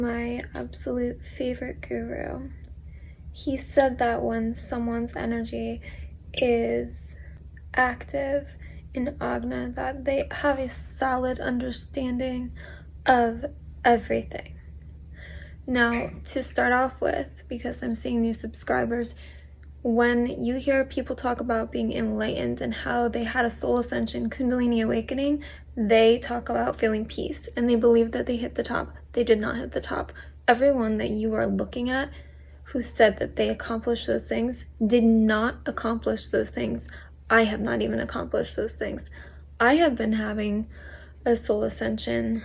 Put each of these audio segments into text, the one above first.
My absolute favorite guru. He said that when someone's energy is active in Agna, that they have a solid understanding of everything. Now, to start off with, because I'm seeing new subscribers, when you hear people talk about being enlightened and how they had a soul ascension, Kundalini Awakening, they talk about feeling peace and they believe that they hit the top. They did not hit the top. Everyone that you are looking at who said that they accomplished those things did not accomplish those things. I have not even accomplished those things. I have been having a soul ascension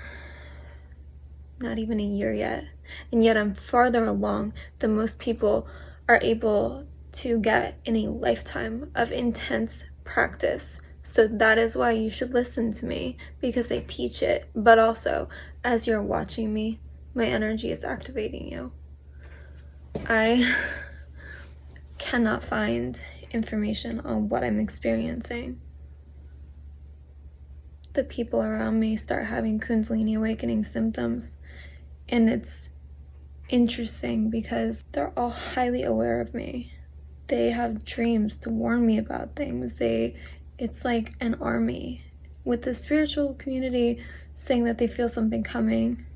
not even a year yet, and yet I'm farther along than most people are able to get in a lifetime of intense practice. So that is why you should listen to me, because I teach it, but also as you're watching me, my energy is activating you. I cannot find information on what I'm experiencing. The people around me start having Kundalini Awakening symptoms, and it's interesting because they're all highly aware of me. They have dreams to warn me about things. It's like an army. With the spiritual community saying that they feel something coming,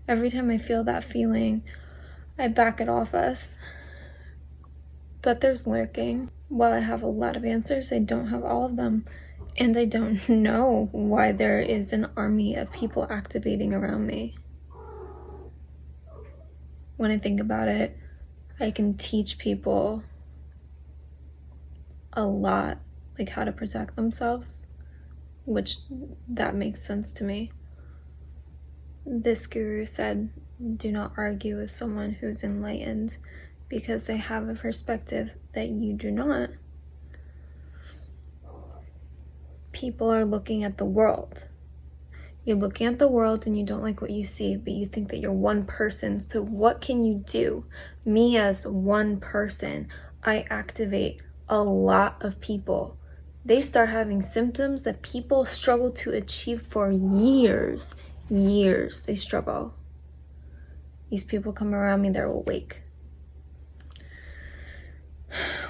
every time I feel that feeling, I back it off us. But there's lurking. While I have a lot of answers, I don't have all of them. And I don't know why there is an army of people activating around me. When I think about it, I can teach people a lot, like how to protect themselves, which that makes sense to me. This guru said, do not argue with someone who's enlightened because they have a perspective that you do not. People are looking at the world. You're looking at the world and you don't like what you see, but you think that you're one person. So what can you do? Me as one person, I activate a lot of people. They start having symptoms that people struggle to achieve for years. Years they struggle. These people come around me, they're awake.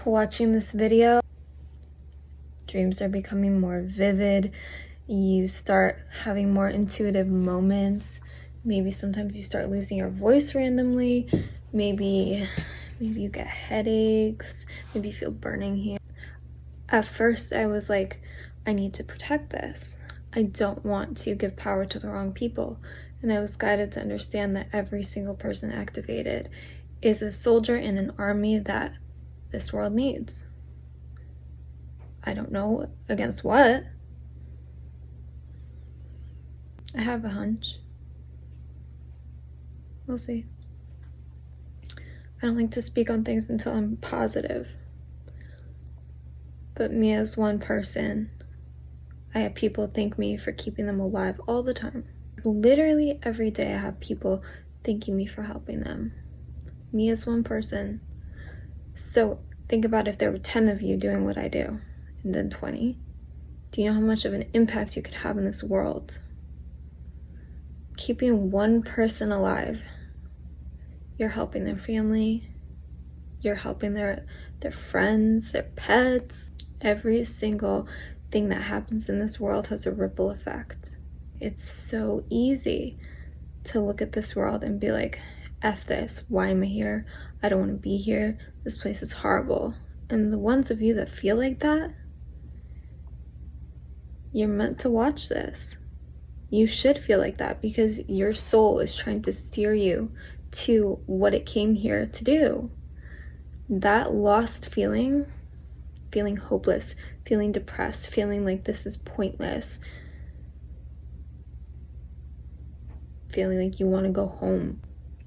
Watching this video, dreams are becoming more vivid. You start having more intuitive moments. Maybe sometimes you start losing your voice randomly. Maybe you get headaches. Maybe you feel burning here. At first I was like, I need to protect this. I don't want to give power to the wrong people. And I was guided to understand that every single person activated is a soldier in an army that this world needs. I don't know against what. I have a hunch. We'll see. I don't like to speak on things until I'm positive. But me as one person, I have people thank me for keeping them alive all the time. Literally every day I have people thanking me for helping them. Me as one person. So think about if there were 10 of you doing what I do, and then 20. Do you know how much of an impact you could have in this world? Keeping one person alive, you're helping their family, you're helping their friends, their pets. Every single thing that happens in this world has a ripple effect. It's so easy to look at this world and be like, F this, why am I here? I don't want to be here. This place is horrible. And the ones of you that feel like that, you're meant to watch this. You should feel like that because your soul is trying to steer you to what it came here to do. That lost feeling hopeless, feeling depressed, feeling like this is pointless, feeling like you want to go home.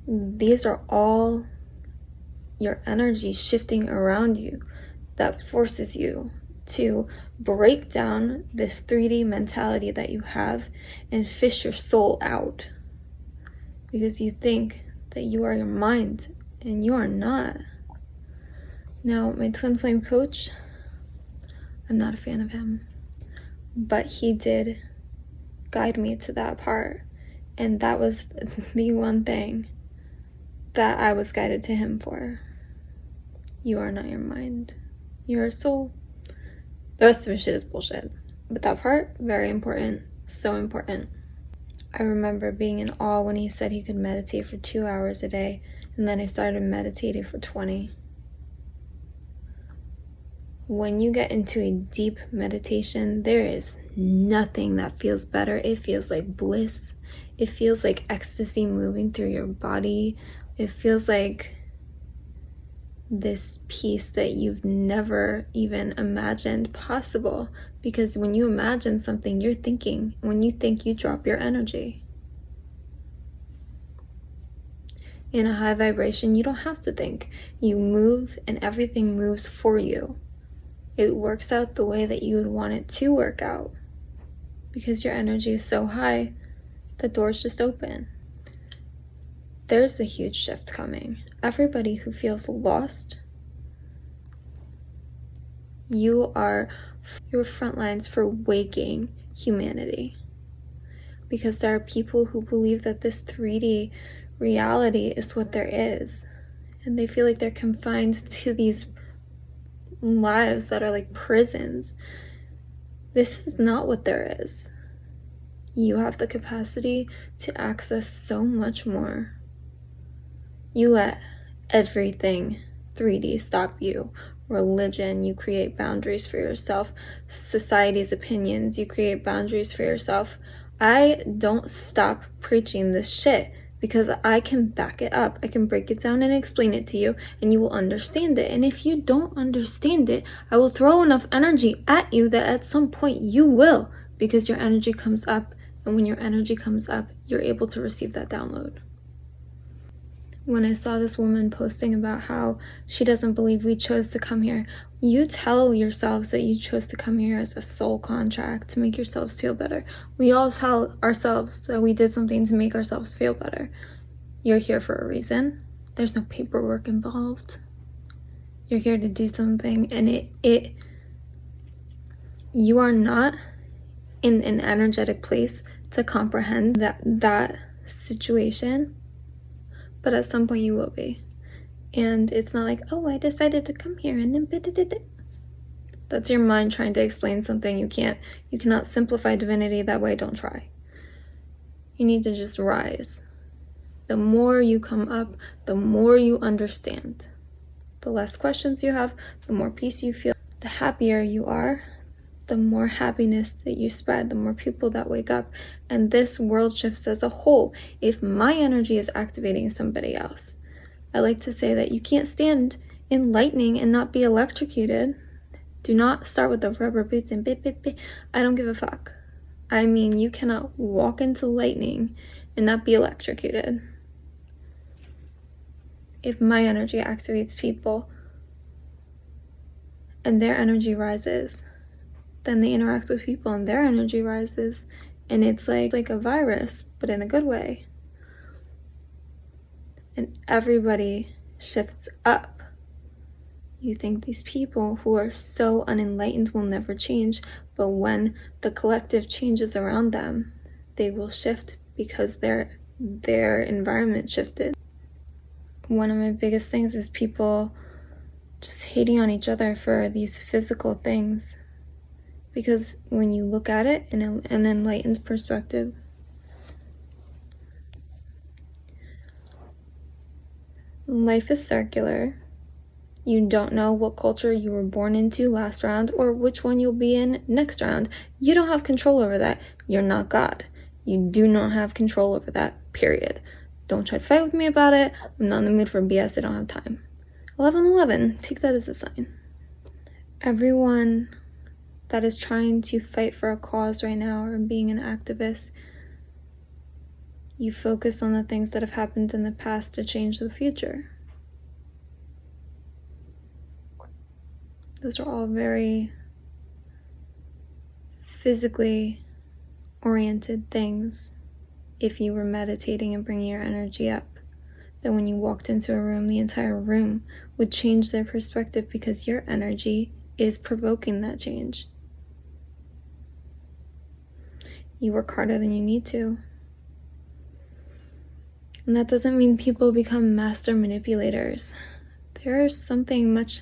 These are all your energy shifting around you that forces you to break down this 3D mentality that you have and fish your soul out, because you think that you are your mind and you are not. Now, my twin flame coach, I'm not a fan of him, but he did guide me to that part, And that was the one thing that I was guided to him for. You are not your mind. You're a soul. The rest of his shit is bullshit. But that part, very important. So important. I remember being in awe when he said he could meditate for 2 hours a day, and then I started meditating for 20. When you get into a deep meditation, there is nothing that feels better. It feels like bliss. It feels like ecstasy moving through your body. It feels like this peace that you've never even imagined possible. Because when you imagine something, you're thinking. When you think, you drop your energy. In a high vibration, you don't have to think. You move and everything moves for you. It works out the way that you would want it to work out. Because your energy is so high, the doors just open. There's a huge shift coming. Everybody who feels lost, you are your front lines for waking humanity. Because there are people who believe that this 3D reality is what there is. And they feel like they're confined to these lives that are like prisons. This is not what there is. You have the capacity to access so much more. You let everything 3D stop you. Religion, you create boundaries for yourself. Society's opinions, you create boundaries for yourself. I don't stop preaching this shit because I can back it up. I can break it down and explain it to you, and you will understand it. And if you don't understand it, I will throw enough energy at you that at some point you will, because your energy comes up. And when your energy comes up, you're able to receive that download. When I saw this woman posting about how she doesn't believe we chose to come here, you tell yourselves that you chose to come here as a soul contract to make yourselves feel better. We all tell ourselves that we did something to make ourselves feel better. You're here for a reason. There's no paperwork involved. You're here to do something, and you are not in an energetic place to comprehend that situation. But at some point you will be. And it's not like, oh, I decided to come here and then that's your mind trying to explain something. You cannot simplify divinity that way. Don't try. You need to just rise. The more you come up, the more you understand. The less questions you have, the more peace you feel, the happier you are, the more happiness that you spread, the more people that wake up, and this world shifts as a whole. If my energy is activating somebody else, I like to say that you can't stand in lightning and not be electrocuted. Do not start with the rubber boots and bit. I don't give a fuck. I mean, you cannot walk into lightning and not be electrocuted. If my energy activates people and their energy rises, then they interact with people and their energy rises, and it's like a virus, but in a good way. And everybody shifts up. You think these people who are so unenlightened will never change, but when the collective changes around them, they will shift because their environment shifted. One of my biggest things is people just hating on each other for these physical things. Because when you look at it in an enlightened perspective, life is circular. You don't know what culture you were born into last round or which one you'll be in next round. You don't have control over that. You're not God. You do not have control over that, period. Don't try to fight with me about it. I'm not in the mood for BS. I don't have time. 11/11, take that as a sign. Everyone that is trying to fight for a cause right now or being an activist, you focus on the things that have happened in the past to change the future. Those are all very physically oriented things. If you were meditating and bringing your energy up, then when you walked into a room, the entire room would change their perspective because your energy is provoking that change. You work harder than you need to. And that doesn't mean people become master manipulators. There is something much,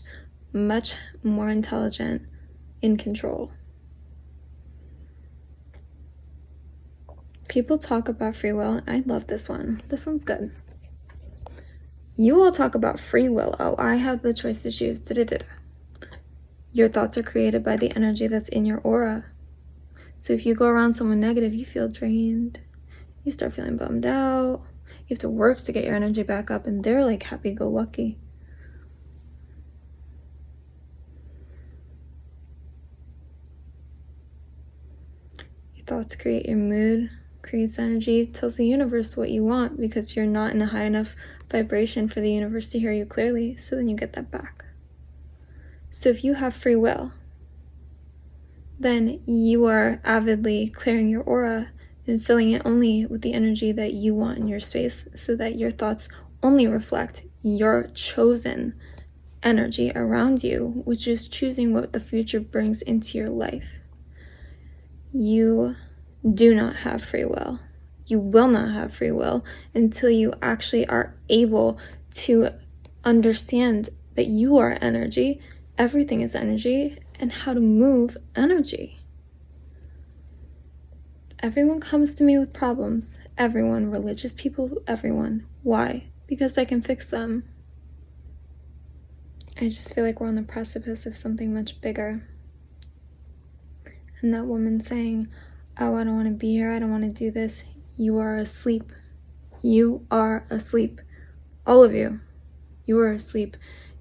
much more intelligent in control. People talk about free will. I love this one. This one's good. You all talk about free will. Oh, I have the choice to choose. Da-da-da-da. Your thoughts are created by the energy that's in your aura. So if you go around someone negative, you feel drained. You start feeling bummed out. You have to work to get your energy back up, and they're like happy-go-lucky. Your thoughts create your mood, creates energy, tells the universe what you want because you're not in a high enough vibration for the universe to hear you clearly, so then you get that back. So if you have free will, then you are avidly clearing your aura and filling it only with the energy that you want in your space, so that your thoughts only reflect your chosen energy around you, which is choosing what the future brings into your life. You do not have free will. You will not have free will until you actually are able to understand that you are energy, everything is energy, and how to move energy. Everyone comes to me with problems. Everyone, religious people, everyone. Why? Because I can fix them. I just feel like we're on the precipice of something much bigger. And that woman saying, oh, I don't want to be here, I don't want to do this. You are asleep. You are asleep. All of you. You are asleep.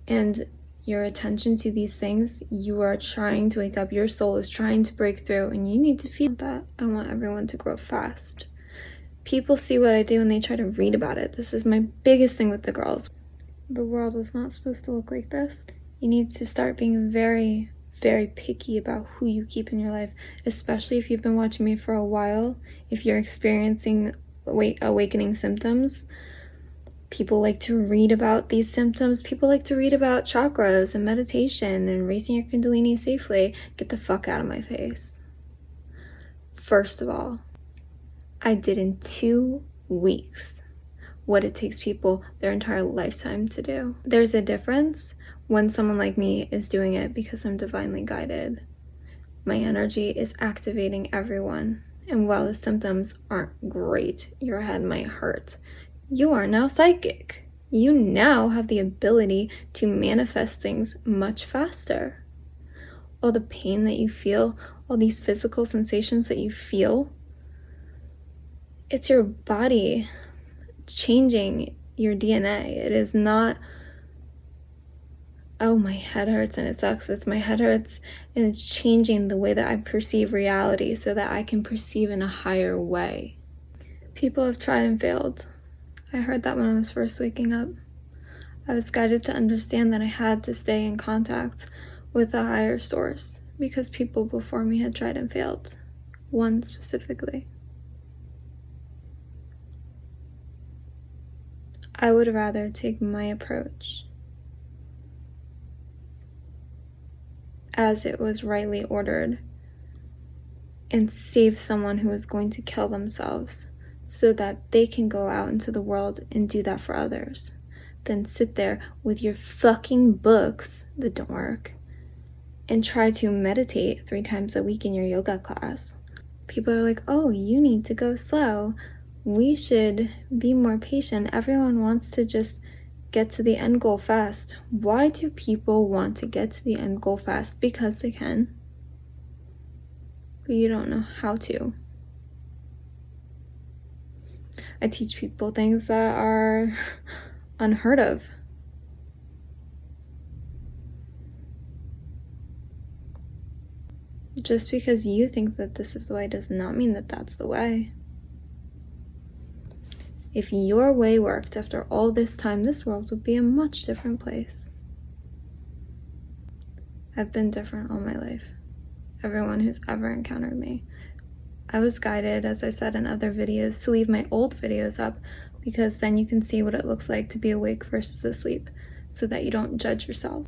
And your attention to these things, you are trying to wake up. Your soul is trying to break through, and you need to feel that. I want everyone to grow fast. People see what I do and they try to read about it. This is my biggest thing with the girls. The world is not supposed to look like this. You need to start being very, very picky about who you keep in your life, especially if you've been watching me for a while. If you're experiencing awakening symptoms, people like to read about these symptoms. People like to read about chakras and meditation and raising your Kundalini safely. Get the fuck out of my face. First of all, I did in 2 weeks what it takes people their entire lifetime to do. There's a difference when someone like me is doing it because I'm divinely guided. My energy is activating everyone. And while the symptoms aren't great, your head might hurt, you are now psychic. You now have the ability to manifest things much faster. All the pain that you feel, all these physical sensations that you feel, it's your body changing your DNA. It is not, oh, my head hurts and it sucks. It's my head hurts and it's changing the way that I perceive reality so that I can perceive in a higher way. People have tried and failed. I heard that when I was first waking up. I was guided to understand that I had to stay in contact with a higher source because people before me had tried and failed. One specifically. I would rather take my approach as it was rightly ordered and save someone who is going to kill themselves so that they can go out into the world and do that for others, than sit there with your fucking books that don't work and try to meditate 3 times a week in your yoga class. People are like, oh, you need to go slow. We should be more patient. Everyone wants to just get to the end goal fast. Why do people want to get to the end goal fast? Because they can. But you don't know how to. I teach people things that are unheard of. Just because you think that this is the way does not mean that that's the way. If your way worked after all this time, this world would be a much different place. I've been different all my life. Everyone who's ever encountered me. I was guided, as I said in other videos, to leave my old videos up because then you can see what it looks like to be awake versus asleep so that you don't judge yourself.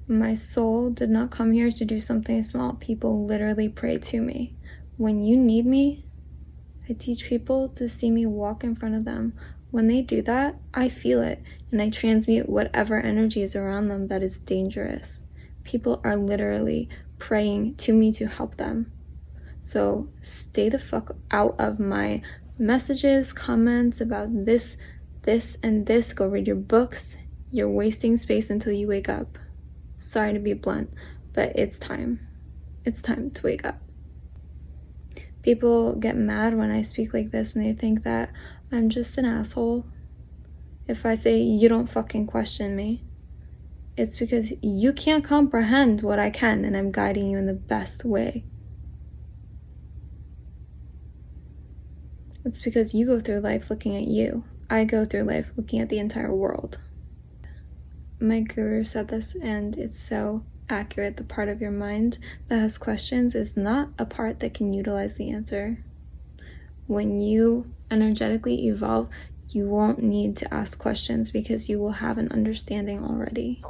My soul did not come here to do something small. People literally pray to me. When you need me, I teach people to see me walk in front of them. When they do that, I feel it, and I transmute whatever energy is around them that is dangerous. People are literally praying to me to help them. So stay the fuck out of my messages, comments about this, and this. Go read your books. You're wasting space until you wake up. Sorry to be blunt, but it's time. It's time to wake up. People get mad when I speak like this, and they think that I'm just an asshole. If I say, you don't fucking question me, it's because you can't comprehend what I can, and I'm guiding you in the best way. It's because you go through life looking at you. I go through life looking at the entire world. My guru said this, and it's so accurate. The part of your mind that has questions is not a part that can utilize the answer. When you energetically evolve, you won't need to ask questions because you will have an understanding already.